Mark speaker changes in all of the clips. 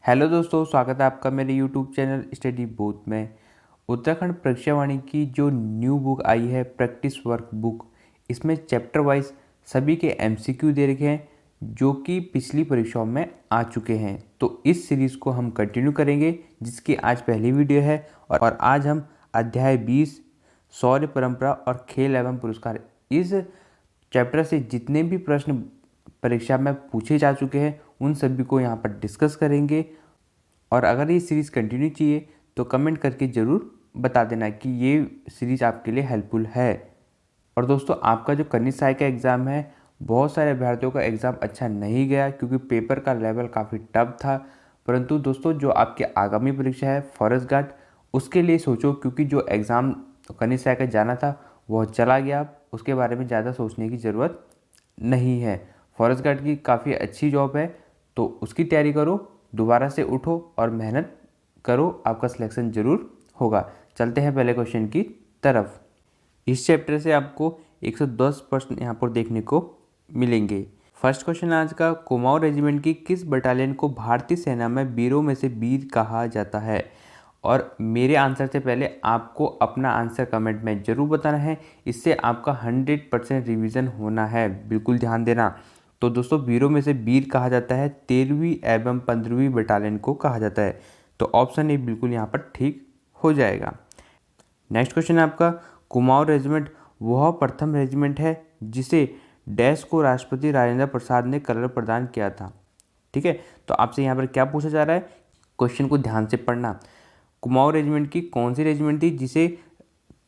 Speaker 1: Hello दोस्तों, स्वागत है आपका मेरे यूट्यूब चैनल स्टडी बूथ में। उत्तराखंड परीक्षा वाणी की जो न्यू बुक आई है प्रैक्टिस वर्क बुक, इसमें चैप्टर वाइज सभी के एमसीक्यू दे रखे हैं जो कि पिछली परीक्षाओं में आ चुके हैं। तो इस सीरीज़ को हम कंटिन्यू करेंगे जिसकी आज पहली वीडियो है। और आज हम अध्याय 20 शौर्य परंपरा और खेल एवं पुरस्कार, इस चैप्टर से जितने भी प्रश्न परीक्षा में पूछे जा चुके हैं उन सभी को यहाँ पर डिस्कस करेंगे। और अगर ये सीरीज़ कंटिन्यू चाहिए तो कमेंट करके ज़रूर बता देना कि ये सीरीज़ आपके लिए हेल्पफुल है। और दोस्तों, आपका जो कनिष्ठ सहायक का एग्ज़ाम है, बहुत सारे अभ्यर्थियों का एग्ज़ाम अच्छा नहीं गया क्योंकि पेपर का लेवल काफ़ी टफ था। परंतु दोस्तों, जो आपकी आगामी परीक्षा है फॉरेस्ट गार्ड, उसके लिए सोचो क्योंकि जो एग्ज़ाम कनिष्ठ सहायक का जाना था वह चला गया। उसके बारे में ज़्यादा सोचने की ज़रूरत नहीं है। फॉरेस्ट गार्ड की काफ़ी अच्छी जॉब है, तो उसकी तैयारी करो, दोबारा से उठो और मेहनत करो, आपका सिलेक्शन ज़रूर होगा। चलते हैं पहले क्वेश्चन की तरफ। इस चैप्टर से आपको 110 प्रश्न यहाँ पर देखने को मिलेंगे। फर्स्ट क्वेश्चन आज का, कुमाऊं रेजिमेंट की किस बटालियन को भारतीय सेना में वीरों में से वीर कहा जाता है? और मेरे आंसर से पहले आपको अपना आंसर कमेंट में ज़रूर बताना है, इससे आपका 100% रिवीजन होना है, बिल्कुल ध्यान देना। तो दोस्तों, वीरों में से वीर कहा जाता है 13वीं एवं 15वीं बटालियन को कहा जाता है। तो ऑप्शन ए बिल्कुल यहाँ पर ठीक हो जाएगा। नेक्स्ट क्वेश्चन है आपका, कुमाऊं रेजिमेंट वह प्रथम रेजिमेंट है जिसे डैश को राष्ट्रपति राजेंद्र प्रसाद ने कलर प्रदान किया था। ठीक है, तो आपसे यहाँ पर क्या पूछा जा रहा है, क्वेश्चन को ध्यान से पढ़ना। कुमाऊं रेजिमेंट की कौन सी रेजिमेंट थी जिसे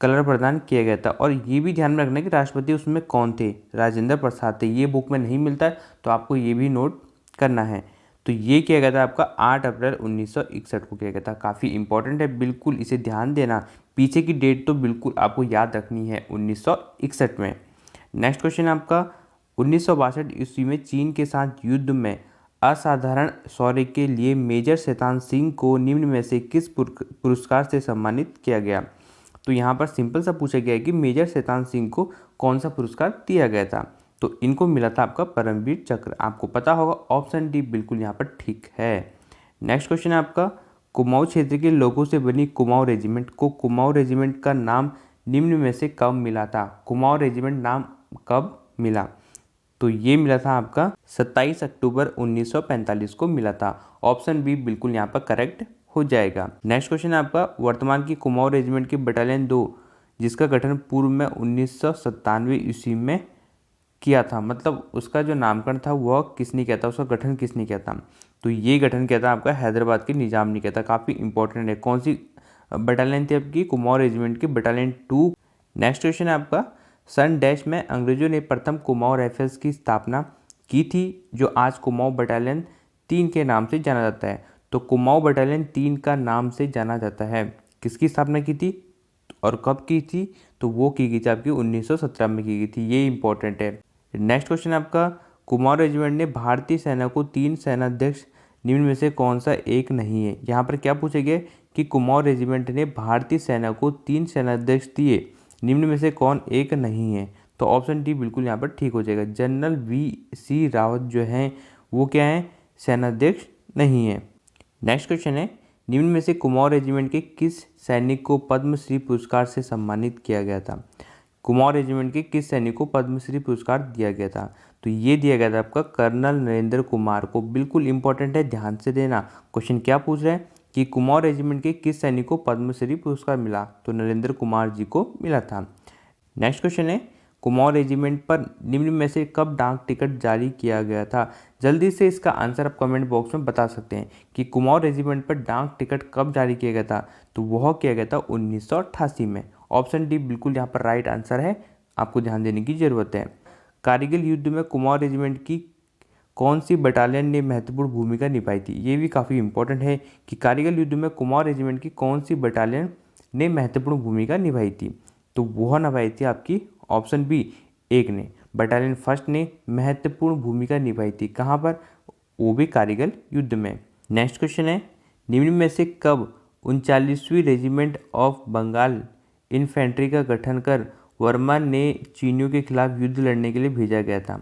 Speaker 1: कलर प्रदान किया गया था? और ये भी ध्यान में रखना कि राष्ट्रपति उसमें कौन थे, राजेंद्र प्रसाद थे। ये बुक में नहीं मिलता है तो आपको ये भी नोट करना है। तो ये किया गया था आपका 8 अप्रैल 1961 को किया गया था। काफ़ी इंपॉर्टेंट है, बिल्कुल इसे ध्यान देना। पीछे की डेट तो बिल्कुल आपको याद रखनी है, 1961 में। नेक्स्ट क्वेश्चन आपका, 1962 ईस्वी में चीन के साथ युद्ध में असाधारण शौर्य के लिए मेजर शैतान सिंह को निम्न में से किस पुरस्कार से सम्मानित किया गया? तो यहाँ पर सिंपल सा पूछा गया है कि मेजर शैतान सिंह को कौन सा पुरस्कार दिया गया था? तो इनको मिला था आपका परमवीर चक्र, आपको पता होगा। ऑप्शन डी बिल्कुल यहाँ पर ठीक है। नेक्स्ट क्वेश्चन है आपका, कुमाऊं क्षेत्र के लोगों से बनी कुमाऊं रेजिमेंट को कुमाऊं रेजिमेंट का नाम निम्न में से कब मिला था? कुमाऊं रेजिमेंट नाम कब मिला? तो ये मिला था आपका 27 अक्टूबर 1945 को मिला था। ऑप्शन बी बिल्कुल यहाँ पर करेक्ट हो जाएगा। नेक्स्ट क्वेश्चन है आपका, वर्तमान की कुमाऊं रेजिमेंट की बटालियन 2 जिसका गठन पूर्व में 1997 ईस्वी में किया था, मतलब उसका जो नामकरण था वह किसने किया था, उसका गठन किसने किया था? तो ये गठन किया था आपका हैदराबाद के निजाम ने किया था। काफ़ी इंपॉर्टेंट है। कौन सी बटालियन थी आपकी? कुमाऊं रेजिमेंट की बटालियन 2। नेक्स्ट क्वेश्चन है आपका, सन डैश में अंग्रेजों ने प्रथम कुमाऊं राइफल्स की स्थापना की थी जो आज कुमाऊं बटालियन 3 के नाम से जाना जाता है। तो कुमाऊं बटालियन 3 का नाम से जाना जाता है। किसकी स्थापना की थी और कब की थी? तो वो की गई थी आपकी 1917 में की गई थी। ये इंपॉर्टेंट है। नेक्स्ट क्वेश्चन आपका, कुमाऊं रेजिमेंट ने भारतीय सेना को 3 सेनाध्यक्ष निम्न में से कौन सा एक नहीं है? यहाँ पर क्या पूछा गया कि कुमाऊं रेजिमेंट ने भारतीय सेना को 3 सेनाध्यक्ष दिए, निम्न में से कौन एक नहीं है? तो ऑप्शन डी बिल्कुल यहाँ पर ठीक हो जाएगा। General VC. रावत जो हैं वो क्या हैं? सेनाध्यक्ष नहीं है। नेक्स्ट क्वेश्चन है, निम्न में से कुमाऊं रेजिमेंट के किस सैनिक को पद्मश्री पुरस्कार से सम्मानित किया गया था? कुमाऊं रेजिमेंट के किस सैनिक को पद्मश्री पुरस्कार दिया गया था? तो ये दिया गया था आपका कर्नल नरेंद्र कुमार को। बिल्कुल इंपॉर्टेंट है, ध्यान से देना। क्वेश्चन क्या पूछ रहे हैं कि कुमाऊं रेजिमेंट के किस सैनिक को पद्मश्री पुरस्कार मिला? तो नरेंद्र कुमार जी को मिला था। नेक्स्ट क्वेश्चन है, कुमाऊं रेजिमेंट पर निम्न में से कब डाक टिकट जारी किया गया था? जल्दी से इसका आंसर आप कमेंट बॉक्स में बता सकते हैं कि कुमाऊं रेजिमेंट पर डाक टिकट कब जारी किया गया था? तो वह किया गया था 1988 में। ऑप्शन डी बिल्कुल यहाँ पर राइट आंसर है, आपको ध्यान देने की जरूरत है। कारगिल युद्ध में कुमाऊं रेजिमेंट की कौन सी बटालियन ने महत्वपूर्ण भूमिका निभाई थी? ये भी काफ़ी इंपॉर्टेंट है कि कारगिल युद्ध में कुमाऊं रेजिमेंट की कौन सी बटालियन ने महत्वपूर्ण भूमिका निभाई थी? तो वह निभाई थी आपकी ऑप्शन बी 1 ने, बटालियन फर्स्ट ने महत्वपूर्ण भूमिका निभाई थी। कहाँ पर? वो भी कारगिल युद्ध में। नेक्स्ट क्वेश्चन है, निम्न में से कब 39वीं रेजिमेंट ऑफ बंगाल इन्फेंट्री का गठन कर वर्मा ने चीनियों के खिलाफ युद्ध लड़ने के लिए भेजा गया था?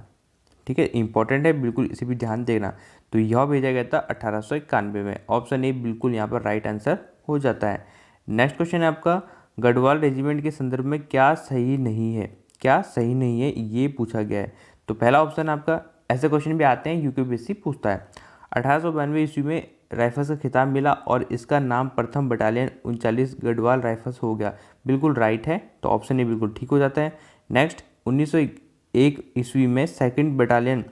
Speaker 1: ठीक है, इंपॉर्टेंट है, बिल्कुल इसे भी ध्यान देना। तो यह भेजा गया था 1891 में। ऑप्शन ए बिल्कुल यहाँ पर राइट आंसर हो जाता है। नेक्स्ट क्वेश्चन है आपका, गढ़वाल रेजिमेंट के संदर्भ में क्या सही नहीं है, क्या सही नहीं है ये पूछा गया है। तो पहला ऑप्शन आपका, ऐसे क्वेश्चन भी आते हैं यूपीपीएससी पूछता है, 1892 ईस्वी में राइफल्स का खिताब मिला और इसका नाम प्रथम बटालियन 39 गढ़वाल राइफल्स हो गया। बिल्कुल राइट है, तो ऑप्शन ए बिल्कुल ठीक हो जाता है। नेक्स्ट, 1901 ईस्वी में सेकंड बटालियन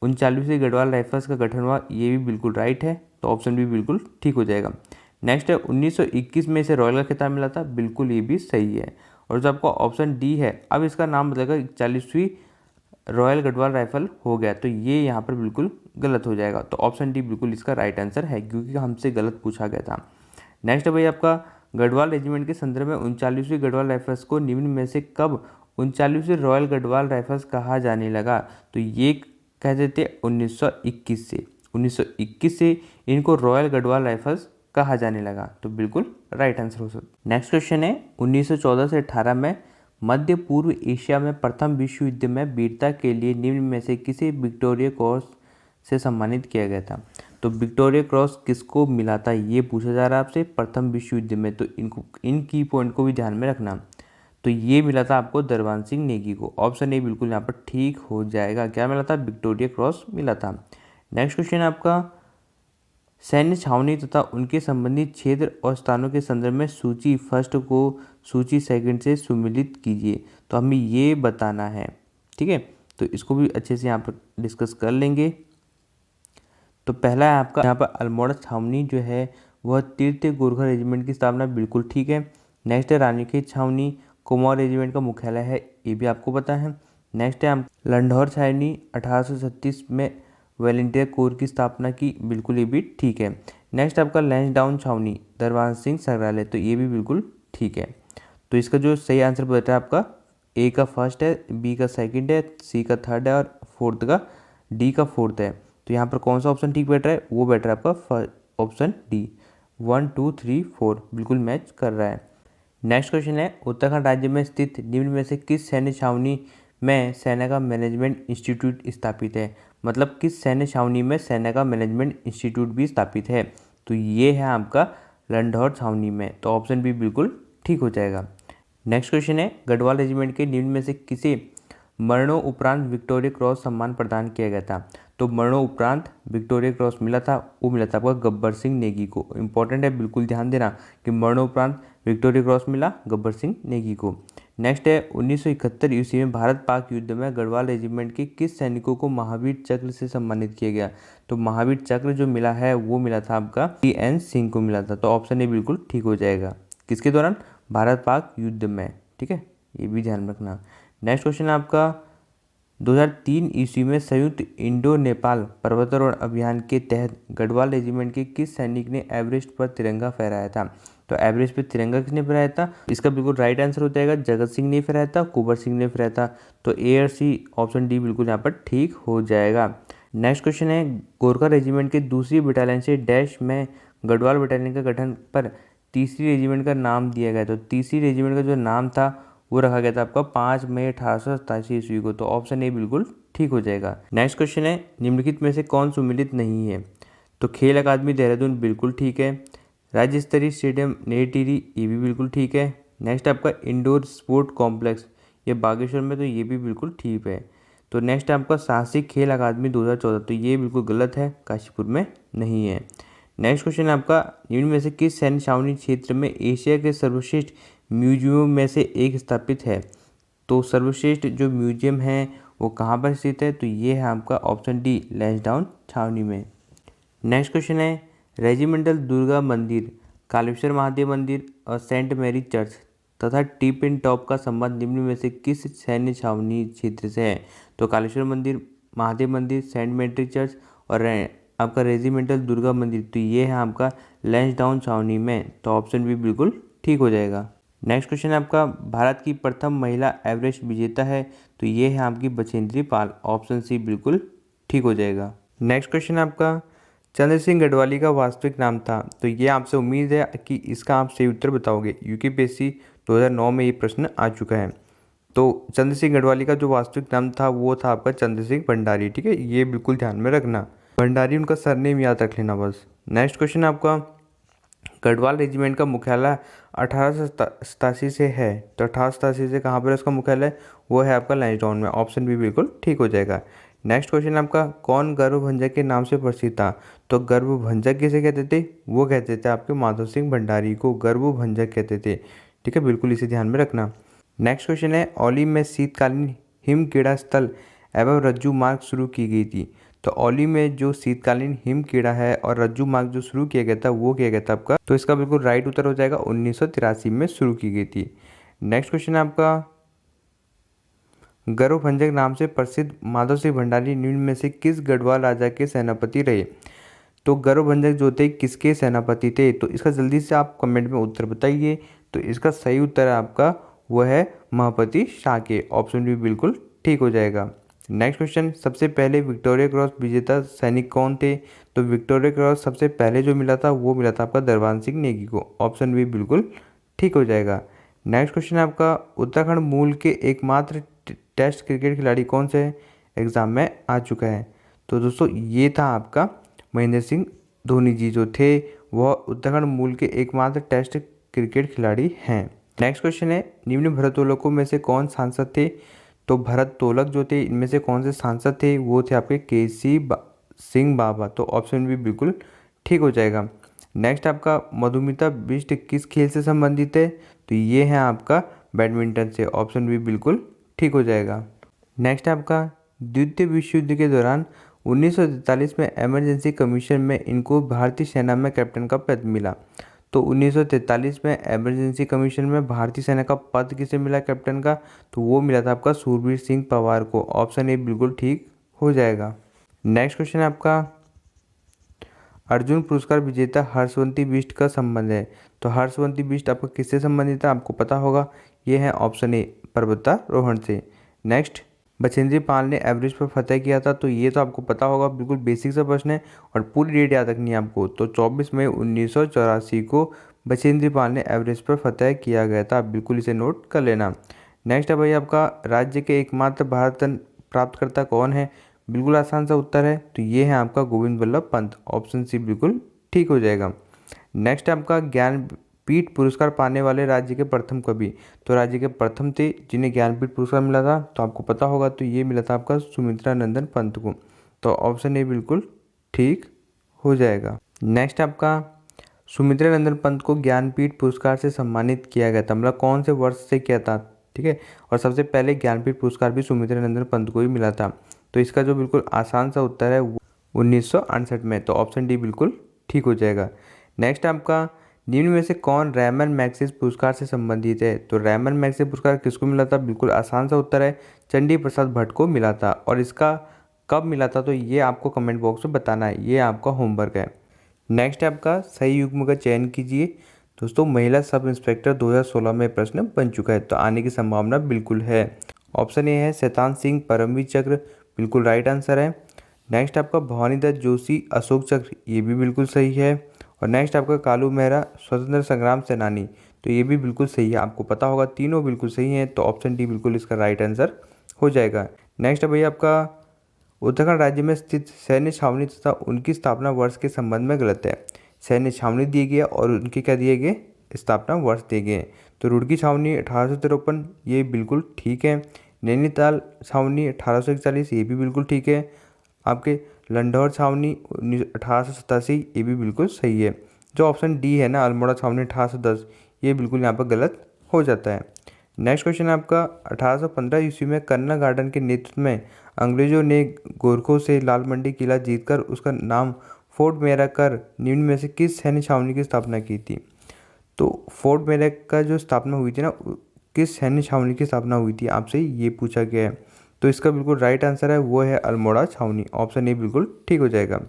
Speaker 1: 39वीं गढ़वाल राइफल्स का गठन हुआ, ये भी बिल्कुल राइट है, तो ऑप्शन भी बिल्कुल ठीक हो जाएगा। नेक्स्ट है, 1921 में इसे रॉयल का खिताब मिला था, बिल्कुल ये भी सही है। और जो आपका ऑप्शन डी है, अब इसका नाम बदलकर 41वीं रॉयल गढ़वाल राइफल हो गया, तो ये यहाँ पर बिल्कुल गलत हो जाएगा। तो ऑप्शन डी बिल्कुल इसका राइट आंसर है, क्योंकि हमसे गलत पूछा गया था। नेक्स्ट है भाई आपका, गढ़वाल रेजिमेंट के संदर्भ में 39वीं गढ़वाल राइफल्स को निम्न में से कब 39वीं रॉयल गढ़वाल राइफल्स कहा जाने लगा। तो ये कहते थे 1921 से, 1921 से इनको रॉयल गढ़वाल राइफल्स कहा जाने लगा, तो बिल्कुल राइट आंसर हो सकता। नेक्स्ट क्वेश्चन है, 1914 से 18 में मध्य पूर्व एशिया में प्रथम विश्व युद्ध में वीरता के लिए निम्न में से किसे विक्टोरिया क्रॉस से सम्मानित किया गया था। तो विक्टोरिया क्रॉस किसको मिला था ये पूछा जा रहा है आपसे प्रथम विश्व युद्ध में, तो इन की पॉइंट को भी ध्यान में रखना। तो ये मिला था आपको दरबान सिंह नेगी को। ऑप्शन ए बिल्कुल यहाँ पर ठीक हो जाएगा। क्या मिला था, विक्टोरिया क्रॉस मिला था। नेक्स्ट क्वेश्चन है आपका, सैन्य छावनी तथा उनके संबंधित क्षेत्र और स्थानों के संदर्भ में सूची फर्स्ट को सूची सेकंड से सुमिलित कीजिए। तो हमें ये बताना है, ठीक है, तो इसको भी अच्छे से यहाँ पर डिस्कस कर लेंगे। तो पहला है आपका यहाँ पर अल्मोड़ा छावनी जो है वह तृतीय गोरखा रेजिमेंट की स्थापना, बिल्कुल ठीक है। नेक्स्ट है रानीखेत छावनी कुमाऊं रेजिमेंट का मुख्यालय है, ये भी आपको पता है। नेक्स्ट है लंढौर छावनी 1836 में वॉलंटियर कोर की स्थापना की, बिल्कुल ये भी ठीक है। नेक्स्ट आपका लैंसडाउन छावनी दरबार सिंह संग्रहालय, तो ये भी बिल्कुल ठीक है। तो इसका जो सही आंसर बैठा है आपका ए का फर्स्ट है, बी का सेकंड है, सी का थर्ड है और फोर्थ का डी का फोर्थ है। तो यहाँ पर कौन सा ऑप्शन ठीक बैठ रहा है, वो बैठ रहा है आपका ऑप्शन डी, 1 2 3 4 बिल्कुल मैच कर रहा है। नेक्स्ट क्वेश्चन है, उत्तराखंड राज्य में स्थित निम्न में से किस सैन्य छावनी में सेना का मैनेजमेंट इंस्टीट्यूट स्थापित है। मतलब किस सैन्य छावनी में सेना का मैनेजमेंट इंस्टीट्यूट भी स्थापित है। तो ये है आपका लंढौर छावनी में, तो ऑप्शन बी बिल्कुल ठीक हो जाएगा। नेक्स्ट क्वेश्चन है, गढ़वाल रेजिमेंट के निम्न में से किसे मरणों उपरांत विक्टोरिया क्रॉस सम्मान प्रदान किया गया था। तो मरणों उपरांत विक्टोरिया क्रॉस मिला था, वो मिला था आपका गब्बर सिंह नेगी को। इंपॉर्टेंट है, बिल्कुल ध्यान देना कि मरणों उपरांत विक्टोरिया क्रॉस मिला गब्बर सिंह नेगी को। नेक्स्ट है, 1971 ईस्वी में भारत पाक युद्ध में गढ़वाल रेजिमेंट के किस सैनिकों को महावीर चक्र से सम्मानित किया गया। तो महावीर चक्र जो मिला है वो मिला था आपका टी.एन. सिंह को मिला था, तो ऑप्शन ए बिल्कुल ठीक हो जाएगा। किसके दौरान, भारत पाक युद्ध में, ठीक है, ये भी ध्यान रखना। नेक्स्ट क्वेश्चन है आपका, 2003 ईस्वी में संयुक्त इंडो नेपाल पर्वतारोहण अभियान के तहत गढ़वाल रेजिमेंट के किस सैनिक ने एवरेस्ट पर तिरंगा फहराया था। तो एवरेस्ट पर तिरंगा किसने फहराया था, इसका बिल्कुल राइट आंसर हो जाएगा जगत सिंह ने फहराया था, कुंवर सिंह ने फहराया था। तो ए और सी ऑप्शन डी बिल्कुल यहाँ पर ठीक हो जाएगा। नेक्स्ट क्वेश्चन है, गोरखा रेजिमेंट के दूसरी बटालियन से डैश में गढ़वाल बटालियन का गठन पर तीसरी रेजिमेंट का नाम दिया गया। तो तीसरी रेजिमेंट का जो नाम था वो रखा गया था आपका 5 मई 1887 ईस्वी को, तो ऑप्शन ए बिल्कुल ठीक हो जाएगा। नेक्स्ट क्वेश्चन है, निम्नलिखित में से कौन सुमिलित नहीं है। तो खेल अकादमी देहरादून बिल्कुल ठीक है, राज्य स्तरीय स्टेडियम नई टिहरी ये भी बिल्कुल ठीक है। नेक्स्ट आपका इंडोर स्पोर्ट कॉम्प्लेक्स ये बागेश्वर में, तो ये भी बिल्कुल ठीक है। तो नेक्स्ट आपका साहसिक खेल अकादमी 2014, तो ये बिल्कुल गलत है, काशीपुर में नहीं है। नेक्स्ट क्वेश्चन आपका, निम्न में से किस सैन्य छावनी क्षेत्र में एशिया के सर्वश्रेष्ठ म्यूजियम में से एक स्थापित है। तो सर्वश्रेष्ठ जो म्यूजियम है वो कहाँ पर स्थित है। तो ये है आपका ऑप्शन डी लैंसडाउन छावनी में। नेक्स्ट क्वेश्चन है, रेजिमेंटल दुर्गा मंदिर, कालेश्वर महादेव मंदिर और सेंट मैरी चर्च तथा टिप एंड टॉप का संबंध निम्न में से किस सैन्य छावनी क्षेत्र से है। तो कालेश्वर मंदिर, महादेव मंदिर, सेंट मैरी चर्च और आपका रेजिमेंटल दुर्गा मंदिर, तो ये है आपका लैंसडाउन छावनी में, तो ऑप्शन बी बिल्कुल ठीक हो जाएगा। नेक्स्ट क्वेश्चन है आपका, भारत की प्रथम महिला एवरेस्ट विजेता है। तो ये है आपकी बछेंद्री पाल, ऑप्शन सी बिल्कुल ठीक हो जाएगा। नेक्स्ट क्वेश्चन है आपका, चंद्र सिंह गढ़वाली का वास्तविक नाम था। तो ये आपसे उम्मीद है कि इसका आप सही उत्तर बताओगे। यूपीपीएससी 2009 में ये प्रश्न आ चुका है। तो चंद्र सिंह गढ़वाली का जो वास्तविक नाम था वो था आपका चंद्र सिंह भंडारी, ठीक है, ये बिल्कुल ध्यान में रखना। भंडारी उनका सरनेम याद रख लेना बस। नेक्स्ट क्वेश्चन है आपका, गढ़वाल रेजिमेंट का मुख्यालय 1887 से है, तो 1887 से कहाँ पर उसका मुख्यालय, वो है आपका लैंसडाउन में। ऑप्शन बी बिल्कुल ठीक हो जाएगा। नेक्स्ट क्वेश्चन आपका, कौन गर्भभंजक के नाम से प्रसिद्ध था, तो गर्भभंजक किसे कहते थे, वो कहते थे आपके माधव सिंह भंडारी को गर्भभंजक कहते थे। ठीक है, बिल्कुल इसे ध्यान में रखना। नेक्स्ट क्वेश्चन है, औली में शीतकालीन हिम क्रीड़ा स्थल एवं रज्जु मार्ग शुरू की गई थी, तो औली में जो शीतकालीन हिम क्रीड़ा है और रज्जु मार्ग जो शुरू किया गया था वो किया गया था आपका, तो इसका बिल्कुल राइट उत्तर हो जाएगा 1983 में शुरू की गई थी। नेक्स्ट क्वेश्चन है आपका, गर्भभंजक नाम से प्रसिद्ध माधव सिंह भंडारी निम्न में से किस गढ़वाल राजा के सेनापति रहे, तो गर्भभंजक जो थे किसके सेनापति थे, तो इसका जल्दी से आप कमेंट में उत्तर बताइए। तो इसका सही उत्तर है आपका वो है महापति शाह के। ऑप्शन बी बिल्कुल ठीक हो जाएगा। नेक्स्ट क्वेश्चन, सबसे पहले विक्टोरिया क्रॉस विजेता सैनिक कौन थे, तो विक्टोरिया क्रॉस सबसे पहले जो मिला था वो मिला था आपका दरबान सिंह नेगी को। ऑप्शन बी बिल्कुल ठीक हो जाएगा। नेक्स्ट क्वेश्चन है आपका, उत्तराखंड मूल के एकमात्र टेस्ट क्रिकेट खिलाड़ी कौन से हैं, एग्जाम में आ चुका है, तो दोस्तों ये था आपका महेंद्र सिंह धोनी जी जो थे वह उत्तराखंड मूल के एकमात्र टेस्ट क्रिकेट खिलाड़ी हैं। नेक्स्ट क्वेश्चन है, निम्न भरोत्तोलकों में से कौन सांसद थे, तो भरत तोलक जो थे इनमें से कौन से सांसद थे, वो थे आपके सिंह बाबा। तो ऑप्शन भी बिल्कुल ठीक हो जाएगा। नेक्स्ट आपका, मधुमिता बिष्ट किस खेल से संबंधित है, तो ये है आपका बैडमिंटन से। ऑप्शन भी बिल्कुल ठीक हो जाएगा। नेक्स्ट आपका, द्वितीय विश्व युद्ध के दौरान 1943 में इमरजेंसी कमीशन में इनको भारतीय सेना में कैप्टन का पद मिला, तो 1943 में इमरजेंसी कमीशन में भारतीय सेना का पद किसे मिला कैप्टन का, तो वो मिला था आपका सूरबीर सिंह पवार को। ऑप्शन ए बिल्कुल ठीक हो जाएगा। नेक्स्ट क्वेश्चन है आपका, अर्जुन पुरस्कार विजेता हर्षवंती बिष्ट का संबंध है, तो हर्षवंती बिष्ट आपका किससे संबंधित है, आपको पता होगा, ये है ऑप्शन ए पर्वतारोहण से। नेक्स्ट, बछेंद्री पाल ने एवरेस्ट पर फतह किया था, तो ये तो आपको पता होगा, बिल्कुल बेसिक सा प्रश्न है और पूरी डेट याद रखनी है आपको। तो 24 मई 1984 को बछेंद्री पाल ने एवरेस्ट पर फतह किया गया था, बिल्कुल इसे नोट कर लेना। नेक्स्ट है भाई आपका, राज्य के एकमात्र भारत रत्न प्राप्तकर्ता कौन है, बिल्कुल आसान सा उत्तर है, तो ये है आपका गोविंद वल्लभ पंत। ऑप्शन सी बिल्कुल ठीक हो जाएगा। नेक्स्ट आपका, ज्ञानपीठ पुरस्कार पाने वाले राज्य के प्रथम कवि, तो राज्य के प्रथम थे जिन्हें ज्ञानपीठ पुरस्कार मिला था, तो आपको पता होगा, तो ये मिला था आपका सुमित्रा नंदन पंत को। तो ऑप्शन ए बिल्कुल ठीक हो जाएगा। नेक्स्ट आपका, सुमित्रा नंदन पंत को ज्ञानपीठ पुरस्कार से सम्मानित किया गया था, मतलब कौन से वर्ष से किया था, ठीक है, और सबसे पहले ज्ञानपीठ पुरस्कार भी सुमित्रा नंदन पंत को ही मिला था। तो इसका जो बिल्कुल आसान सा उत्तर है 1968 में, तो ऑप्शन डी बिल्कुल ठीक हो जाएगा। नेक्स्ट आपका, निम्न में से कौन रैमन मैग्सेसे पुरस्कार से संबंधित है, तो रैमन मैग्सेसे पुरस्कार किसको मिला था, बिल्कुल आसान सा उत्तर है चंडी प्रसाद भट्ट को मिला था, और इसका कब मिला था, तो ये आपको कमेंट बॉक्स में बताना है, ये आपका होमवर्क है। नेक्स्ट आपका, सही युग्म का चयन कीजिए। दोस्तों, महिला सब इंस्पेक्टर 2016 में प्रश्न बन चुका है, तो आने की संभावना बिल्कुल है। ऑप्शन ए है शैतान सिंह परमवीर चक्र, बिल्कुल राइट आंसर है। नेक्स्ट आपका, भवानी दत्त जोशी अशोक चक्र, ये भी बिल्कुल सही है। और नेक्स्ट आपका, कालू मेहरा स्वतंत्र संग्राम सेनानी, तो ये भी बिल्कुल सही है, आपको पता होगा, तीनों बिल्कुल सही हैं, तो ऑप्शन डी बिल्कुल इसका राइट आंसर हो जाएगा। नेक्स्ट है भैया आपका, उत्तराखंड राज्य में स्थित सैन्य छावनी तथा उनकी स्थापना वर्ष के संबंध में गलत है। सैन्य छावनी दिए गए और उनके क्या दिए गए, स्थापना वर्ष दिए गए। तो रुड़की छावनी 1853, ये बिल्कुल ठीक है। नैनीताल छावनी 1841, ये भी बिल्कुल ठीक है। आपके लंढौर छावनी 1887, ये भी बिल्कुल सही है। जो ऑप्शन डी है ना, अल्मोड़ा छावनी 1810, ये बिल्कुल यहाँ पर गलत हो जाता है। नेक्स्ट क्वेश्चन है आपका, 1815 ईस्वी में कन्ना गार्डन के नेतृत्व में अंग्रेजों ने गोरखों से लाल मंडी किला जीतकर उसका नाम फोर्ट मेरा कर निम्न में से किस सैन्य छावनी की स्थापना की थी। तो फोर्ट मेरा का जो स्थापना हुई थी ना, किस सैन्य छावनी की स्थापना हुई थी, आपसे ये पूछा गया है। तो इसका बिल्कुल राइट आंसर है वो है अल्मोड़ा छावनी। ऑप्शन ए बिल्कुल ठीक हो जाएगा।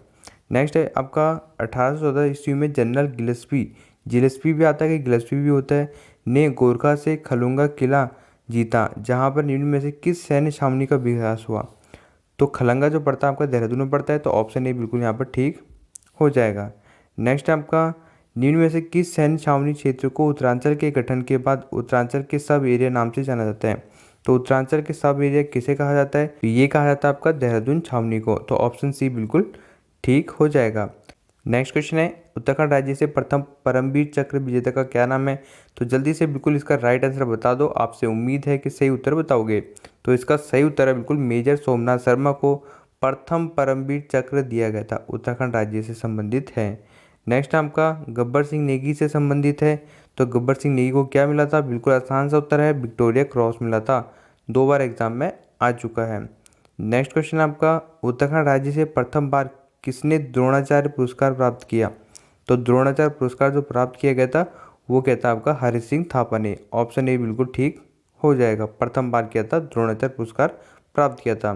Speaker 1: नेक्स्ट है आपका, 1814 ईस्वी में जनरल गिलेस्पी भी आता है कि गिलेस्पी भी होता है, ने गोरखा से खलुंगा किला जीता, जहां पर निम्न में से किस सैन्य छावनी का विकास हुआ। तो खलंगा जो पड़ता है आपका देहरादून में पड़ता है, तो ऑप्शन ए बिल्कुल यहाँ पर ठीक हो जाएगा। नेक्स्ट आपका, निम्न में से किस सैन्य छावनी क्षेत्र को उत्तरांचल के गठन के बाद उत्तरांचल के सब एरिया नाम से जाना जाता है। तो उत्तरांचल के सब एरिया किसे कहा जाता है, तो ये कहा जाता है आपका देहरादून छावनी को। तो ऑप्शन सी बिल्कुल ठीक हो जाएगा। नेक्स्ट क्वेश्चन है, उत्तराखंड राज्य से प्रथम परमवीर चक्र विजेता का क्या नाम है? तो जल्दी से बिल्कुल इसका राइट आंसर बता दो। आपसे उम्मीद है कि सही उत्तर बताओगे। तो इसका सही उत्तर है बिल्कुल मेजर सोमनाथ शर्मा को प्रथम परमवीर चक्र दिया गया था। उत्तराखंड राज्य से संबंधित है। नेक्स्ट आपका गब्बर सिंह नेगी से संबंधित है। तो गब्बर सिंह नेगी को क्या मिला था? बिल्कुल आसान सा उत्तर है, विक्टोरिया क्रॉस मिला था। 2 बार एग्जाम में आ चुका है। नेक्स्ट क्वेश्चन आपका, उत्तराखंड राज्य से प्रथम बार किसने द्रोणाचार्य पुरस्कार प्राप्त किया? तो द्रोणाचार्य पुरस्कार जो प्राप्त किया गया था वो क्या था आपका? हरि सिंह थापा ने। ऑप्शन ए बिल्कुल ठीक हो जाएगा। प्रथम बार किया था द्रोणाचार्य पुरस्कार प्राप्त किया था।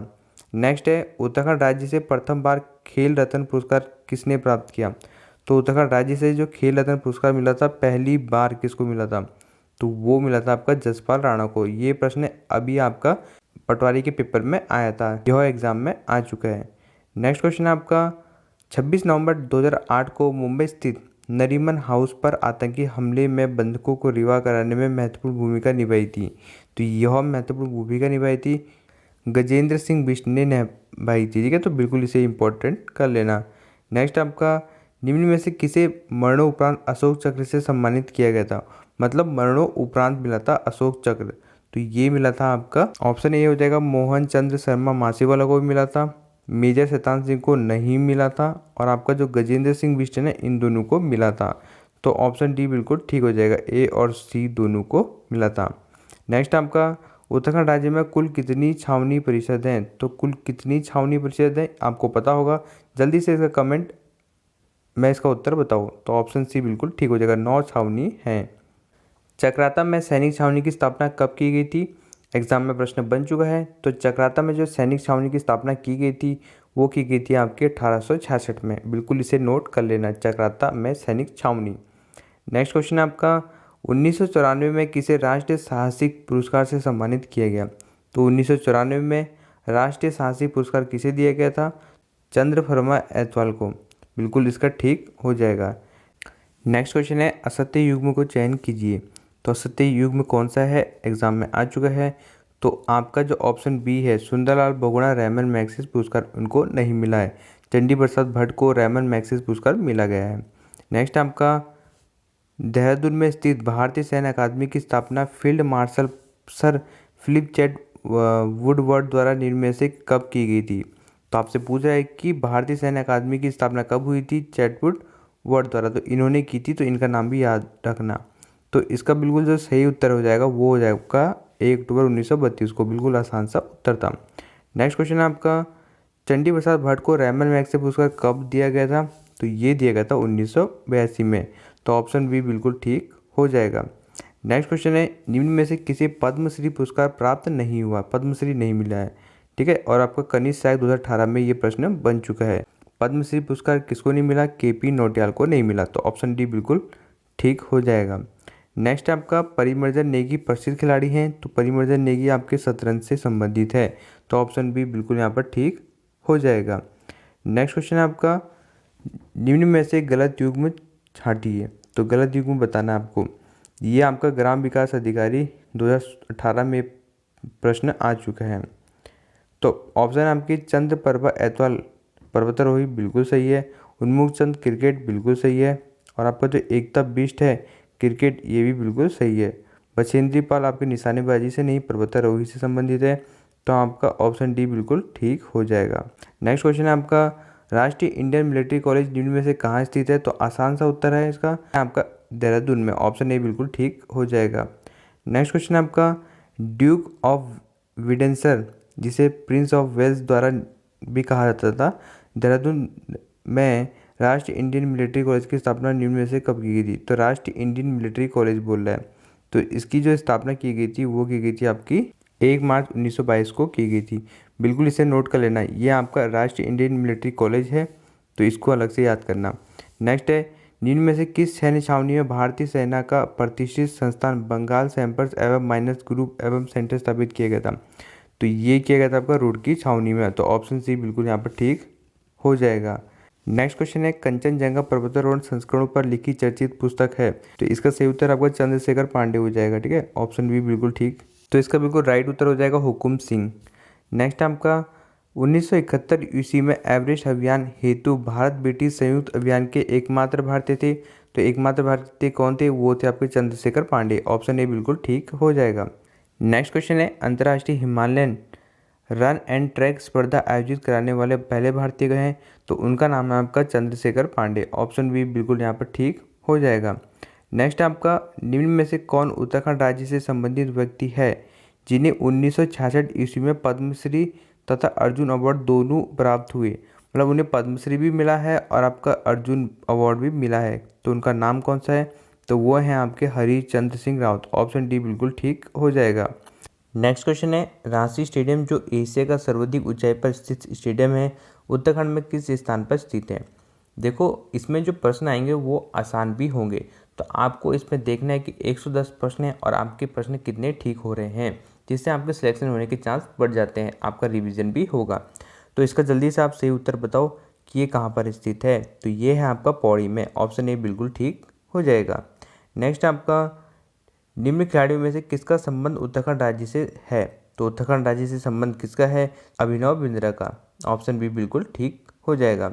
Speaker 1: नेक्स्ट है, उत्तराखंड राज्य से प्रथम बार खेल रत्न पुरस्कार किसने प्राप्त किया? तो उत्तराखंड राज्य से जो खेल रत्न पुरस्कार मिला था पहली बार किसको मिला था? तो वो मिला था आपका जसपाल राणा को। ये प्रश्न अभी आपका पटवारी के पेपर में आया था, यह एग्जाम में आ चुका है। नेक्स्ट क्वेश्चन आपका, 26 नवंबर 2008 को मुंबई स्थित नरीमन हाउस पर आतंकी हमले में बंधकों को रिहा कराने में महत्वपूर्ण भूमिका निभाई थी। तो यह महत्वपूर्ण भूमिका निभाई थी गजेंद्र सिंह बिष्ट ने निभाई थी। ठीक है, तो बिल्कुल इसे इंपॉर्टेंट कर लेना। नेक्स्ट आपका, निम्न में से किसे मरणोपरांत अशोक चक्र से सम्मानित किया गया था? मतलब मरणोपरांत मिला था अशोक चक्र। तो ये मिला था आपका, ऑप्शन ए हो जाएगा मोहन चंद्र शर्मा मासीवाला को भी मिला था, मेजर शैतान सिंह को नहीं मिला था, और आपका जो गजेंद्र सिंह बिष्ट है इन दोनों को मिला था। तो ऑप्शन डी बिल्कुल ठीक हो जाएगा, ए और सी दोनों को मिला था। नेक्स्ट आपका, उत्तराखंड राज्य में कुल कितनी छावनी परिषद हैं? तो कुल कितनी छावनी परिषद हैं आपको पता होगा, जल्दी से इसका कमेंट मैं इसका उत्तर बताऊँ। तो ऑप्शन सी बिल्कुल ठीक हो जाएगा, 9 छावनी हैं। चक्राता में सैनिक छावनी की स्थापना कब की गई थी? एग्जाम में प्रश्न बन चुका है। तो चक्राता में जो सैनिक छावनी की स्थापना की गई थी वो की गई थी आपके 1866 में। बिल्कुल इसे नोट कर लेना, चक्राता में सैनिक छावनी। नेक्स्ट क्वेश्चन आपका, 1994 में किसे राष्ट्रीय साहसिक पुरस्कार से सम्मानित किया गया? तो 1994 में राष्ट्रीय साहसिक पुरस्कार किसे दिया गया था? चंद्रफरमा ऐतवाल को। बिल्कुल इसका ठीक हो जाएगा। नेक्स्ट क्वेश्चन है, असत्य युग्म को चयन कीजिए। तो असत्य युग्म कौन सा है? एग्जाम में आ चुका है। तो आपका जो ऑप्शन बी है, सुंदरलाल बहुगुणा रैमन मैग्सेसे पुरस्कार उनको नहीं मिला है। चंडी प्रसाद भट्ट को रैमन मैग्सेसे पुरस्कार मिला गया है। नेक्स्ट आपका, देहरादून में स्थित भारतीय सैन्य अकादमी की स्थापना field marshal sir Philip Chetwode द्वारा निम्न से कब की गई थी? तो आपसे पूछ रहा है कि भारतीय सैन्य अकादमी की स्थापना कब हुई थी चैटवुड वर्ड द्वारा। तो इन्होंने की थी, तो इनका नाम भी याद रखना। तो इसका बिल्कुल जो सही उत्तर हो जाएगा वो हो जाएगा 1 अक्टूबर 1932 को। बिल्कुल आसान सा उत्तर था। नेक्स्ट क्वेश्चन है आपका, चंडी प्रसाद भट्ट को रैमन मैग्सेसे पुरस्कार कब दिया गया था? तो ये दिया गया था 1982 में। तो ऑप्शन बी बिल्कुल ठीक हो जाएगा। नेक्स्ट क्वेश्चन है, निम्न में से किसी पद्मश्री पुरस्कार प्राप्त नहीं हुआ? पद्मश्री नहीं मिला है। ठीक है, और आपका कनिष्ठ सहायक 2018 में ये प्रश्न बन चुका है। पद्मश्री पुरस्कार किसको नहीं मिला? केपी नौटियाल को नहीं मिला। तो ऑप्शन डी बिल्कुल ठीक हो जाएगा। नेक्स्ट आपका, परिमर्जन नेगी प्रसिद्ध खिलाड़ी हैं। तो परिमर्जन नेगी आपके शतरंज से संबंधित है। तो ऑप्शन बी बिल्कुल यहाँ पर ठीक हो जाएगा। नेक्स्ट क्वेश्चन है आपका, निम्न में से गलत युग्म छांटिए। तो गलत युग्म बताना आपको। ये आपका ग्राम विकास अधिकारी 2018 में प्रश्न आ चुका है। तो ऑप्शन आपकी चंद्र प्रभा ऐतवाल पर्वतारोही बिल्कुल सही है। उन्मुख चंद क्रिकेट बिल्कुल सही है। और आपका जो एकता बिष्ट है क्रिकेट ये भी बिल्कुल सही है। बछेंद्री पाल आपके निशानेबाजी से नहीं पर्वतारोही से संबंधित है। तो आपका ऑप्शन डी बिल्कुल ठीक हो जाएगा। नेक्स्ट क्वेश्चन है आपका, राष्ट्रीय इंडियन मिलिट्री कॉलेज निम्न में से कहाँ स्थित है? तो आसान सा उत्तर है इसका आपका देहरादून में। ऑप्शन ए बिल्कुल ठीक हो जाएगा। नेक्स्ट क्वेश्चन आपका, ड्यूक ऑफ विडेंसर जिसे प्रिंस ऑफ वेल्स द्वारा भी कहा जाता था, देहरादून में राष्ट्रीय इंडियन मिलिट्री कॉलेज की स्थापना निम्न में से कब की गई थी? तो राष्ट्रीय इंडियन मिलिट्री कॉलेज बोल रहा है। तो इसकी जो स्थापना की गई थी वो की गई थी आपकी 1 मार्च 1922 को की गई थी। बिल्कुल इसे नोट कर लेना, ये आपका राष्ट्रीय इंडियन मिलिट्री कॉलेज है। तो इसको अलग से याद करना। नेक्स्ट है, निम्न में से किस सैन्य छावनी में भारतीय सेना का प्रतिष्ठित संस्थान बंगाल सैंपर्स एवं माइनस ग्रुप एवं सेंटर स्थापित किया गया था? तो ये किया गया था आपका रुड़की छावनी में। तो ऑप्शन सी बिल्कुल यहाँ पर ठीक हो जाएगा। नेक्स्ट क्वेश्चन है, कंचनजंगा पर्वतारोहण संस्करणों पर लिखी चर्चित पुस्तक है। तो इसका सही उत्तर आपका चंद्रशेखर पांडे हो जाएगा। ठीक है, ऑप्शन बी बिल्कुल ठीक। तो इसका बिल्कुल राइट उत्तर हो जाएगा हुकुम सिंह। नेक्स्ट आपका, 1971 ईस्वी में एवरेस्ट अभियान हेतु भारत ब्रिटिश संयुक्त अभियान के एकमात्र भारतीय थे। तो एकमात्र भारतीय कौन थे? वो थे आपके चंद्रशेखर पांडे। ऑप्शन ए बिल्कुल ठीक हो जाएगा। नेक्स्ट क्वेश्चन है, अंतर्राष्ट्रीय हिमालयन रन एंड ट्रैक स्पर्धा आयोजित कराने वाले पहले भारतीय हैं? तो उनका नाम है आपका चंद्रशेखर पांडे। ऑप्शन बी बिल्कुल यहाँ पर ठीक हो जाएगा। नेक्स्ट आपका, निम्न में से कौन उत्तराखंड राज्य से संबंधित व्यक्ति है जिन्हें 1966 ईस्वी में पद्मश्री तथा अर्जुन अवार्ड दोनों प्राप्त हुए? मतलब उन्हें पद्मश्री भी मिला है और आपका अर्जुन अवार्ड भी मिला है। तो उनका नाम कौन सा है? तो वो है आपके हरिश्चंद्र सिंह रावत। ऑप्शन डी बिल्कुल ठीक हो जाएगा। नेक्स्ट क्वेश्चन है, रांची स्टेडियम जो एशिया का सर्वाधिक ऊंचाई पर स्थित स्टेडियम है, उत्तराखंड में किस स्थान पर स्थित है? देखो, इसमें जो प्रश्न आएंगे वो आसान भी होंगे। तो आपको इसमें देखना है कि 110 प्रश्न हैं और आपके प्रश्न कितने ठीक हो रहे हैं, जिससे आपके सिलेक्शन होने के चांस बढ़ जाते हैं, आपका रिवीजन भी होगा। तो इसका जल्दी से आप सही उत्तर बताओ कि ये कहाँ पर स्थित है। तो ये है आपका पौड़ी में। ऑप्शन ए बिल्कुल ठीक हो जाएगा। नेक्स्ट आपका, निम्न खिलाड़ियों में से किसका संबंध उत्तराखंड राज्य से है? तो उत्तराखंड राज्य से संबंध किसका है? अभिनव बिंद्रा का। ऑप्शन बी बिल्कुल ठीक हो जाएगा।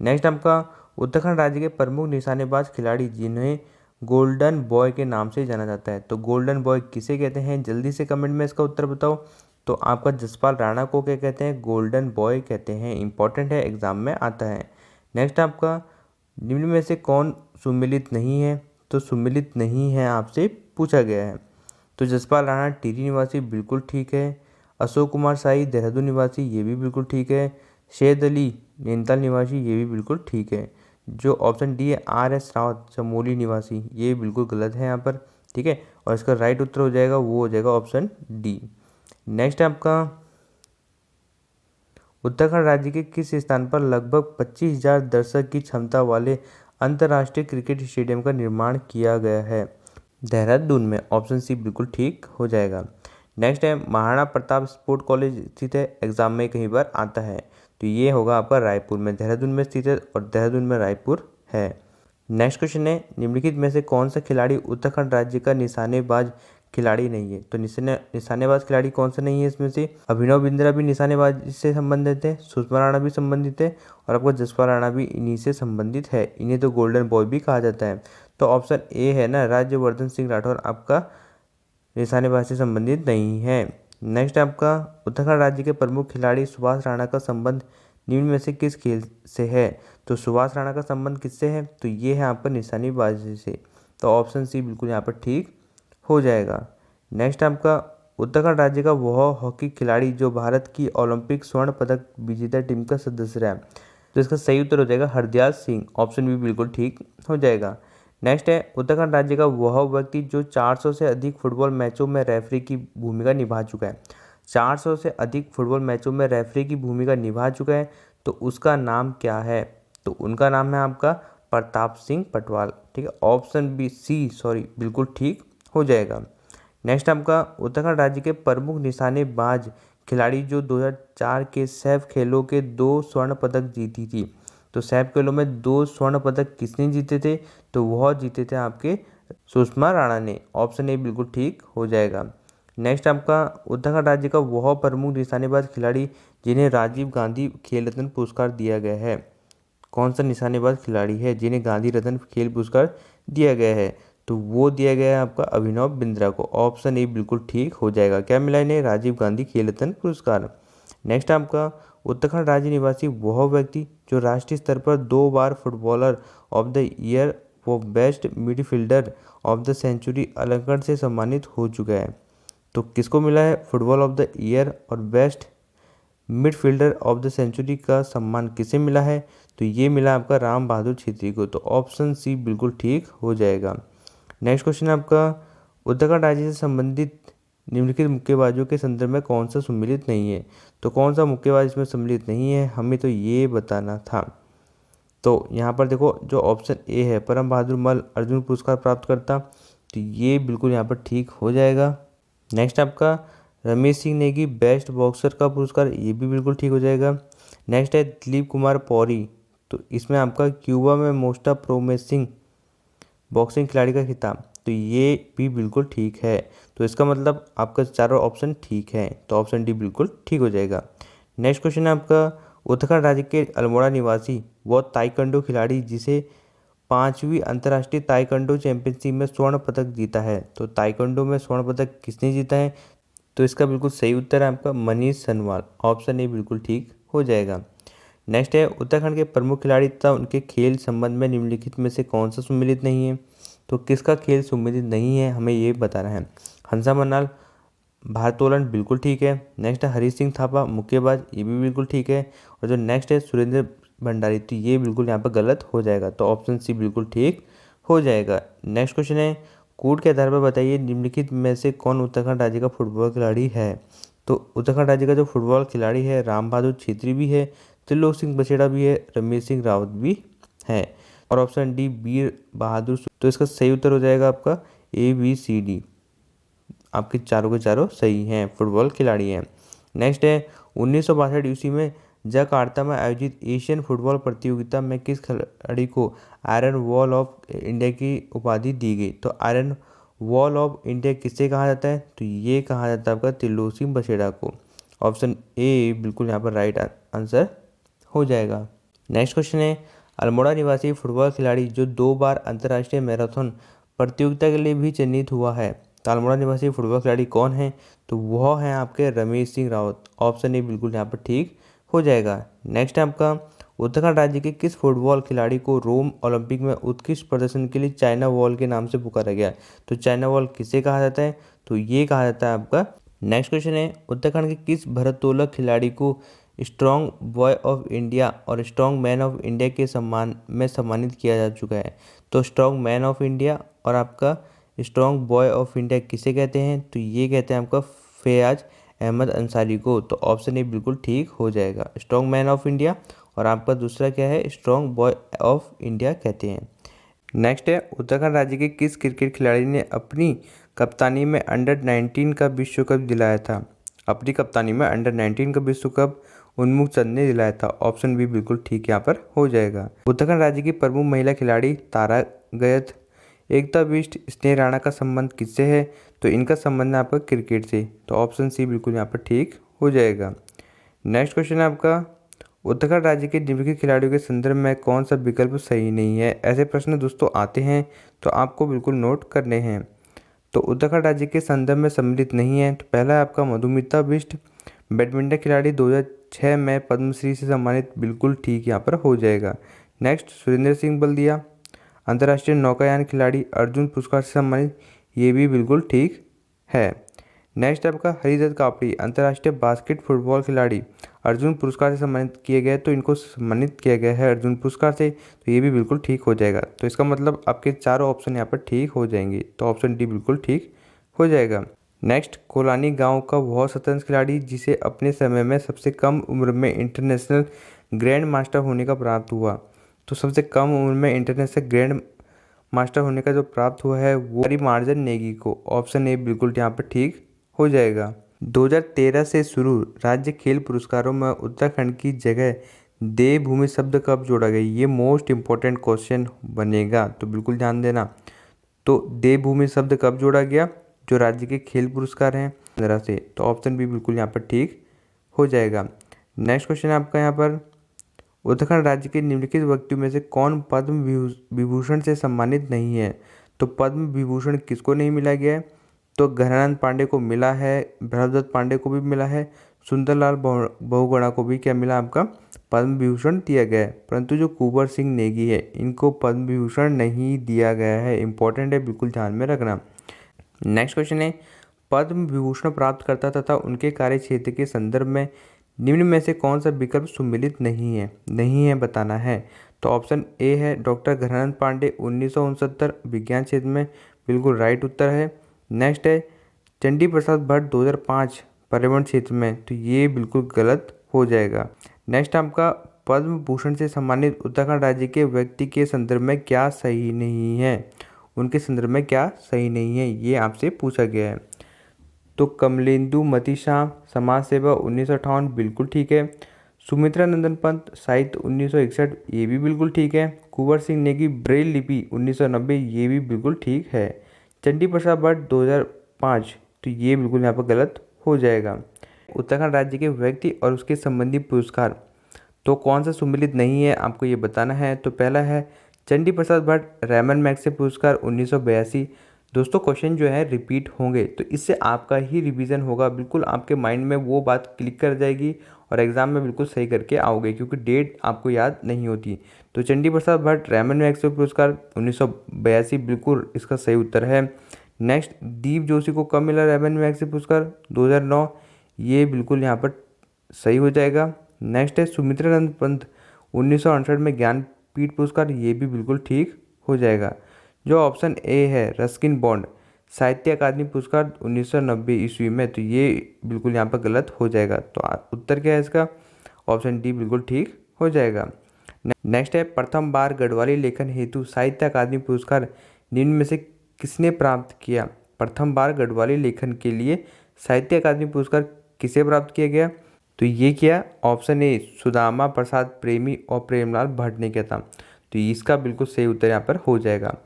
Speaker 1: नेक्स्ट आपका, उत्तराखंड राज्य के प्रमुख निशानेबाज खिलाड़ी जिन्हें गोल्डन बॉय के नाम से जाना जाता है, तो गोल्डन बॉय किसे कहते हैं? जल्दी से कमेंट में इसका उत्तर बताओ। तो आपका जसपाल राणा को क्या कहते हैं? गोल्डन बॉय कहते हैं। इंपॉर्टेंट है, एग्जाम में आता है। नेक्स्ट आपका, निम्न में से कौन सुमिलित नहीं है? तो सुमिलित नहीं है आपसे पूछा गया है। तो जसपाल राणा टिहरी निवासी, बिल्कुल ठीक है। अशोक कुमार साई देहरादून निवासी, ये भी बिल्कुल ठीक है। शहद अली नैनीताल निवासी, ये भी बिल्कुल ठीक है। जो ऑप्शन डी है RS रावत चमोली निवासी, ये बिल्कुल गलत है यहाँ पर, ठीक है। और इसका राइट उत्तर हो जाएगा, वो हो जाएगा ऑप्शन डी। नेक्स्ट आपका, उत्तराखंड राज्य के किस स्थान पर लगभग 25,000 दर्शक की क्षमता वाले अंतर्राष्ट्रीय क्रिकेट स्टेडियम का निर्माण किया गया है? देहरादून में। ऑप्शन सी बिल्कुल ठीक हो जाएगा। नेक्स्ट है, महाराणा प्रताप स्पोर्ट कॉलेज स्थित है, एग्जाम में कहीं बार आता है। तो ये होगा आपका रायपुर में। देहरादून में स्थित है और देहरादून में रायपुर है। नेक्स्ट क्वेश्चन है, निम्नलिखित में से कौन सा खिलाड़ी उत्तराखंड राज्य का निशानेबाज खिलाड़ी नहीं है? तो निशानेबाज खिलाड़ी कौन सा नहीं है इसमें से? अभिनव बिंद्रा भी निशानेबाज से संबंधित है, सुषमा राणा भी संबंधित है और आपका जसपाल राणा भी इन्हीं से संबंधित है। इन्हें तो गोल्डन बॉय भी कहा जाता है। तो ऑप्शन ए है ना, राज्यवर्धन सिंह राठौर आपका निशानेबाज से संबंधित नहीं है। नेक्स्ट आपका, उत्तराखंड राज्य के प्रमुख खिलाड़ी सुभाष राणा का संबंध निम्न में से किस खेल से है? तो सुभाष राणा का संबंध किससे है? तो ये है आपका निशानेबाजी से। तो ऑप्शन सी बिल्कुल यहाँ पर ठीक हो जाएगा। नेक्स्ट आपका, उत्तराखंड राज्य का वह हॉकी खिलाड़ी जो भारत की ओलंपिक स्वर्ण पदक विजेता टीम का सदस्य रहा है, तो इसका सही उत्तर हो जाएगा हरदयाल सिंह। ऑप्शन बी बिल्कुल ठीक हो जाएगा। नेक्स्ट है, उत्तराखंड राज्य का वह व्यक्ति जो 400 से अधिक फुटबॉल मैचों में रेफरी की भूमिका निभा चुका है। 400 से अधिक फुटबॉल मैचों में रेफरी की भूमिका निभा चुका है, तो उसका नाम क्या है? तो उनका नाम है आपका प्रताप सिंह पटवाल, ठीक है। ऑप्शन बी सी सॉरी बिल्कुल ठीक हो जाएगा। नेक्स्ट आपका, उत्तराखंड राज्य के प्रमुख निशानेबाज खिलाड़ी जो 2004 के सैफ खेलों के 2 स्वर्ण पदक जीती थी, तो सैफ खेलों में 2 स्वर्ण पदक किसने जीते थे? तो वह जीते थे आपके सुषमा राणा ने। ऑप्शन ए बिल्कुल ठीक हो जाएगा। नेक्स्ट आपका, उत्तराखंड राज्य का वह प्रमुख निशानेबाज खिलाड़ी जिन्हें राजीव गांधी खेल रत्न पुरस्कार दिया गया है। कौन सा निशानेबाज खिलाड़ी है जिन्हें गांधी रत्न खेल पुरस्कार दिया गया है? तो वो दिया गया है आपका अभिनव बिंद्रा को। ऑप्शन ए बिल्कुल ठीक हो जाएगा। क्या मिला इन्हें? राजीव गांधी खेल रत्न पुरस्कार। नेक्स्ट आपका, उत्तराखंड राज्य निवासी वह व्यक्ति जो राष्ट्रीय स्तर पर 2 बार फुटबॉलर ऑफ द ईयर व best midfielder of the century अलंकरण से सम्मानित हो चुका है। तो किसको मिला है फुटबॉल ऑफ द ईयर और best midfielder of the century का सम्मान किसे मिला है? तो ये मिला आपका राम बहादुर छेत्री को। तो ऑप्शन सी बिल्कुल ठीक हो जाएगा। नेक्स्ट क्वेश्चन आपका, उत्तराखंड राज्य से संबंधित निम्नलिखित मुक्केबाजों के संदर्भ में कौन सा सम्मिलित नहीं है? तो कौन सा मुक्केबाज इसमें सम्मिलित नहीं है, हमें तो ये बताना था। तो यहाँ पर देखो, जो ऑप्शन ए है परम बहादुर मल अर्जुन पुरस्कार प्राप्त करता, तो ये बिल्कुल यहाँ पर ठीक हो जाएगा। नेक्स्ट आपका, रमेश सिंह नेगी बेस्ट बॉक्सर का पुरस्कार, ये भी बिल्कुल ठीक हो जाएगा। नेक्स्ट है दिलीप कुमार पौरी, तो इसमें आपका क्यूबा में मोस्ट प्रोमिसिंग बॉक्सिंग खिलाड़ी का खिताब, तो ये भी बिल्कुल ठीक है। तो इसका मतलब आपका चारों ऑप्शन ठीक है, तो ऑप्शन डी बिल्कुल ठीक हो जाएगा। नेक्स्ट क्वेश्चन है आपका, उत्तराखंड राज्य के अल्मोड़ा निवासी वो ताइक्वांडो खिलाड़ी जिसे 5वीं अंतर्राष्ट्रीय ताइक्वांडो चैंपियनशिप में स्वर्ण पदक जीता है। तो ताइक्वांडो में स्वर्ण पदक किसने जीता है? तो इसका बिल्कुल सही उत्तर है आपका मनीष सनवाल। ऑप्शन ए बिल्कुल ठीक हो जाएगा। नेक्स्ट है, उत्तराखंड के प्रमुख खिलाड़ी तथा उनके खेल संबंध में निम्नलिखित में से कौन सा सम्मिलित नहीं है? तो किसका खेल सम्मिलित नहीं है हमें ये बताना है। हंसा मन्नाल भारोत्तोलन बिल्कुल ठीक है। नेक्स्ट है हरी सिंह थापा मुक्केबाज, ये भी बिल्कुल ठीक है। और जो नेक्स्ट है सुरेंद्र भंडारी, तो ये बिल्कुल यहाँ पर गलत हो जाएगा। तो ऑप्शन सी बिल्कुल ठीक हो जाएगा। नेक्स्ट क्वेश्चन है, कूट के आधार पर बताइए निम्नलिखित में से कौन उत्तराखंड राज्य का फुटबॉल खिलाड़ी है। तो उत्तराखंड राज्य का जो फुटबॉल खिलाड़ी है राम बहादुर छेत्री भी है, त्रिलोक सिंह बछेड़ा भी है, रमेश सिंह रावत भी है। और ऑप्शन डी वीर बहादुर। तो इसका सही उत्तर हो जाएगा आपका ABCD। आपके चारों के चारों सही हैं, फुटबॉल खिलाड़ी हैं। नेक्स्ट है, 1962 ईस्वी में जकार्ता में आयोजित एशियन फुटबॉल प्रतियोगिता में किस खिलाड़ी को आयरन वॉल ऑफ इंडिया की उपाधि दी गई? तो आयरन वॉल ऑफ इंडिया किससे कहा जाता है? तो ये कहा जाता है आपका त्रिलोक सिंह बछेड़ा को। ऑप्शन ए बिल्कुल यहाँ पर राइट आंसर हो जाएगा। नेक्स्ट क्वेश्चन है, अल्मोड़ा निवासी फुटबॉल खिलाड़ी जो 2 बार अंतर्राष्ट्रीय मैराथन प्रतियोगिता के लिए भी चयनित हुआ है। तो अल्मोड़ा निवासी फुटबॉल खिलाड़ी कौन है? तो वह हैं आपके रमेश सिंह रावत। ऑप्शन ए बिल्कुल यहाँ पर ठीक हो जाएगा। नेक्स्ट है आपका, उत्तराखंड राज्य के किस फुटबॉल खिलाड़ी को रोम ओलंपिक में उत्कृष्ट प्रदर्शन के लिए चाइना वॉल के नाम से पुकारा गया? तो चाइना वॉल किसे कहा जाता है? तो ये कहा जाता है आपका। नेक्स्ट क्वेश्चन है, उत्तराखंड के किस भारोत्तोलक खिलाड़ी को स्ट्रॉन्ग बॉय ऑफ इंडिया और स्ट्रॉन्ग मैन ऑफ इंडिया के सम्मान में सम्मानित किया जा चुका है? तो स्ट्रॉन्ग मैन ऑफ इंडिया और आपका स्ट्रॉन्ग बॉय ऑफ इंडिया किसे कहते हैं? तो ये कहते हैं आपका फैयाज अहमद अंसारी को। तो ऑप्शन ए बिल्कुल ठीक हो जाएगा, स्ट्रॉन्ग मैन ऑफ इंडिया और आपका दूसरा क्या है, स्ट्रॉन्ग बॉय ऑफ इंडिया कहते हैं। नेक्स्ट है, उत्तराखंड राज्य के किस क्रिकेट खिलाड़ी ने अपनी कप्तानी में अंडर-19 का विश्व कप दिलाया था? अपनी कप्तानी में अंडर-19 का विश्व कप उन्मुख चंद ने दिलाया था। ऑप्शन बी बिल्कुल ठीक यहाँ पर हो जाएगा। उत्तराखंड राज्य की प्रमुख महिला खिलाड़ी तारा गयत, एकता बिष्ट, स्नेह राणा का संबंध किससे है? तो इनका संबंध है आपका क्रिकेट से। तो ऑप्शन सी बिल्कुल यहाँ पर ठीक हो जाएगा। नेक्स्ट क्वेश्चन है आपका, उत्तराखंड राज्य के निम्नलिखित खिलाड़ियों के संदर्भ में कौन सा विकल्प सही नहीं है? ऐसे प्रश्न दोस्तों आते हैं तो आपको बिल्कुल नोट करने हैं। तो उत्तराखंड राज्य के संदर्भ में सम्मिलित नहीं है, तो पहला है आपका मधुमिता बिष्ट, बैडमिंटन खिलाड़ी 2006 में पद्मश्री से सम्मानित, बिल्कुल ठीक यहाँ पर हो जाएगा। नेक्स्ट, सुरेंद्र सिंह बल्दिया, अंतर्राष्ट्रीय नौकायान खिलाड़ी, अर्जुन पुरस्कार से सम्मानित, ये भी बिल्कुल ठीक है। नेक्स्ट आपका हरिदत्त कापड़ी, अंतर्राष्ट्रीय बास्केट फुटबॉल खिलाड़ी, अर्जुन पुरस्कार से सम्मानित किए गए, तो इनको सम्मानित किया गया है अर्जुन पुरस्कार से, तो ये भी बिल्कुल ठीक हो जाएगा। तो इसका मतलब आपके चारों ऑप्शन यहाँ पर ठीक हो जाएंगे। तो ऑप्शन डी बिल्कुल ठीक हो जाएगा। नेक्स्ट, कोलानी गांव का वह शतरंज खिलाड़ी जिसे अपने समय में सबसे कम उम्र में इंटरनेशनल ग्रैंड मास्टर होने का प्राप्त हुआ। तो सबसे कम उम्र में इंटरनेशनल ग्रैंड मास्टर होने का जो प्राप्त हुआ है वो मार्जन नेगी को। ऑप्शन ए बिल्कुल यहाँ पर ठीक हो जाएगा। 2013 से शुरू राज्य खेल पुरस्कारों में उत्तराखंड की जगह देवभूमि शब्द कब जोड़ा गया? ये मोस्ट इम्पोर्टेंट क्वेश्चन बनेगा, तो बिल्कुल ध्यान देना। तो देवभूमि शब्द कब जोड़ा गया? जो राज्य के खेल पुरस्कार हैं 15 से। तो ऑप्शन बी बिल्कुल यहाँ पर ठीक हो जाएगा। नेक्स्ट क्वेश्चन है आपका यहाँ पर, उत्तराखंड राज्य के निम्नलिखित व्यक्तियों में से कौन पद्म विभूषण से सम्मानित नहीं है? तो पद्म विभूषण किसको नहीं मिला गया है? तो घनानंद पांडे को मिला है, भरतदत्त पांडे को भी मिला है, सुंदरलाल बहुगुणा को भी क्या मिला आपका पद्म विभूषण दिया गया है। परंतु जो कुंवर सिंह नेगी है इनको पद्म विभूषण नहीं दिया गया है। इंपॉर्टेंट है, बिल्कुल ध्यान में रखना। नेक्स्ट क्वेश्चन है, पद्म विभूषण प्राप्त करता तथा उनके कार्य क्षेत्र के संदर्भ में निम्न में से कौन सा विकल्प सम्मिलित नहीं है बताना है। तो ऑप्शन ए है डॉक्टर घनानंद पांडे 1969 विज्ञान क्षेत्र में, बिल्कुल राइट उत्तर है। नेक्स्ट है चंडी प्रसाद भट्ट 2005 पर्यावरण क्षेत्र में, तो ये बिल्कुल गलत हो जाएगा। नेक्स्ट आपका पद्म भूषण से सम्मानित उत्तराखंड राज्य के व्यक्ति के संदर्भ में क्या सही नहीं है? उनके संदर्भ में क्या सही नहीं है ये आपसे पूछा गया है। तो कमलेंदु मतीशाह समाज सेवा 1958 बिल्कुल ठीक है। सुमित्रा नंदन पंत साहित्य 1961 ये भी बिल्कुल ठीक है। कुंवर सिंह नेगी ब्रेल लिपि 1990 ये भी बिल्कुल ठीक है। चंडी प्रसाद भट्ट 2005 तो ये बिल्कुल यहाँ पर गलत हो जाएगा। उत्तराखंड राज्य के व्यक्ति और उसके संबंधी पुरस्कार। तो कौन सा सम्मिलित नहीं है आपको ये बताना है। तो पहला है चंडी प्रसाद भट्ट रैमन मैग्सेसे पुरस्कार 1982। दोस्तों क्वेश्चन जो है रिपीट होंगे तो इससे आपका ही रिवीजन होगा, बिल्कुल आपके माइंड में वो बात क्लिक कर जाएगी और एग्जाम में बिल्कुल सही करके आओगे, क्योंकि डेट आपको याद नहीं होती। तो चंडी प्रसाद भट्ट रैमन मैग्सेसे पुरस्कार 1982 बिल्कुल इसका सही उत्तर है। नेक्स्ट, दीप जोशी को कब मिला रैमन मैग्सेसे पुरस्कार? 2009। ये बिल्कुल यहाँ पर सही हो जाएगा। नेक्स्ट है सुमित्रानंद पंत 1968 में ज्ञानपीठ पुरस्कार, ये भी बिल्कुल ठीक हो जाएगा। जो ऑप्शन ए है रस्किन बॉन्ड साहित्य अकादमी पुरस्कार 1990 ईस्वी में, तो ये बिल्कुल यहाँ पर गलत हो जाएगा। तो उत्तर क्या है इसका? ऑप्शन डी बिल्कुल ठीक हो जाएगा। नेक्स्ट है प्रथम बार गढ़वाली लेखन हेतु साहित्य अकादमी पुरस्कार निम्न में से किसने प्राप्त किया? प्रथम बार गढ़वाली लेखन के लिए साहित्य अकादमी पुरस्कार किसे प्राप्त किया गया? तो ये किया ऑप्शन ए सुदामा प्रसाद प्रेमी और प्रेमलाल भट्ट ने किया था। तो इसका बिल्कुल सही उत्तर यहाँ पर हो जाएगा।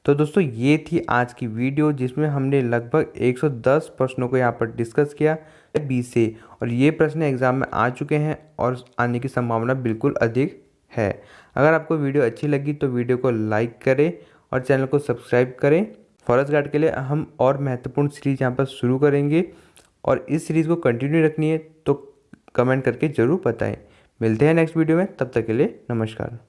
Speaker 1: तो दोस्तों ये थी आज की वीडियो जिसमें हमने लगभग 110 प्रश्नों को यहाँ पर डिस्कस किया 20 से, और ये प्रश्न एग्जाम में आ चुके हैं और आने की संभावना बिल्कुल अधिक है। अगर आपको वीडियो अच्छी लगी तो वीडियो को लाइक करें और चैनल को सब्सक्राइब करें। फॉरेस्ट गार्ड के लिए हम और महत्वपूर्ण सीरीज यहाँ पर शुरू करेंगे और इस सीरीज़ को कंटिन्यू रखनी है तो कमेंट करके ज़रूर बताएं। मिलते हैं नेक्स्ट वीडियो में, तब तक के लिए नमस्कार।